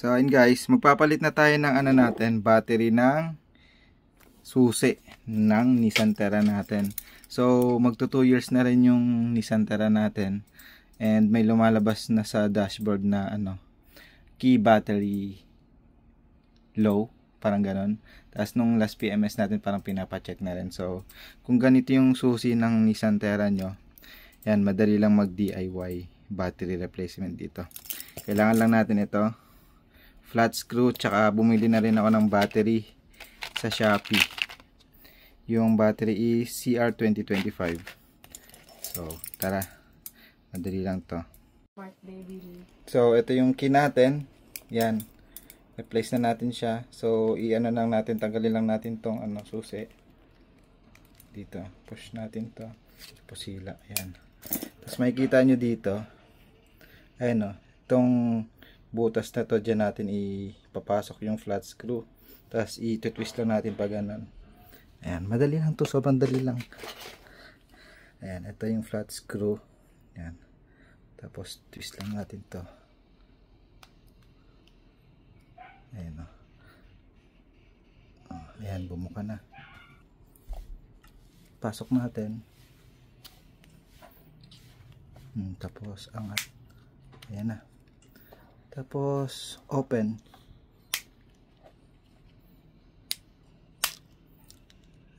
So ayun guys, magpapalit na tayo ng ano natin, battery ng susi ng Nissan Terra natin. So magto 2 years na rin yung Nissan Terra natin. And may lumalabas na sa dashboard na ano, key battery low, parang ganon. Tapos nung last PMS natin parang pinapacheck na rin. So kung ganito yung susi ng Nissan Terra nyo, yan, madali lang mag DIY battery replacement dito. Kailangan lang natin ito, flat screw, tsaka bumili na rin ako ng battery sa Shopee. Yung battery is CR2025. So tara, madali lang to. So ito yung key natin, yan, replace na natin siya. So i-ano lang natin, tanggalin lang natin tong ano, susi dito, push natin to, pusila, yan. Tapos makikita nyo dito, ayun o, itong butas na to, dyan natin ipapasok yung flat screw. Tapos i-twist lang natin pag ganun. Ayan, madali lang to, sobrang dali lang. Ayan, ito yung flat screw. Ayan, tapos twist lang natin to. Ayan o. Ayan, bumuka na. Pasok natin. Tapos angat. Ayan na. Tapos open.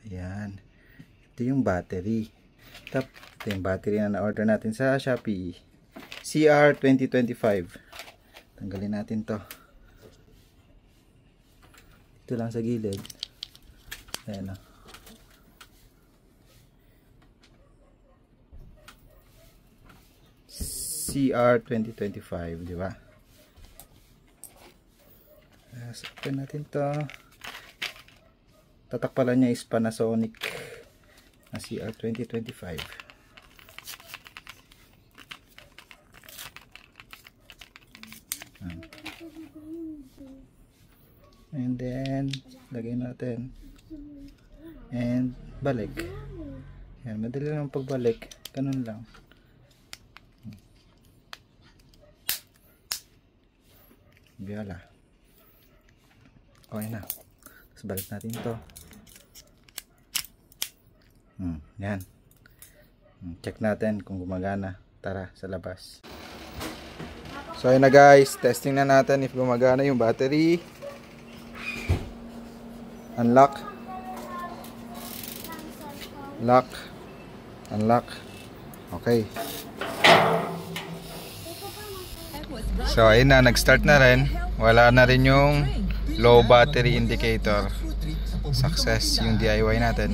Ayan. Ito yung battery. Ito yung battery na na-order natin sa Shopee. CR2025. Tanggalin natin to. Ito lang sa gilid. Ayan o. CR2025, di ba? So, open natin to. Tatak pala niya is Panasonic na CR2025. And then lagay natin and balik. Yan, madali lang pagbalik, ganun lang. Biyala. Okay na. Tapos balik natin ito. Yan. Check natin kung gumagana. Tara, sa labas. So ayun na guys, testing na natin if gumagana yung battery. Unlock. Lock. Unlock. Okay. So ayun na, nag-start na rin. Wala na rin yung low battery indicator. Success yung DIY natin.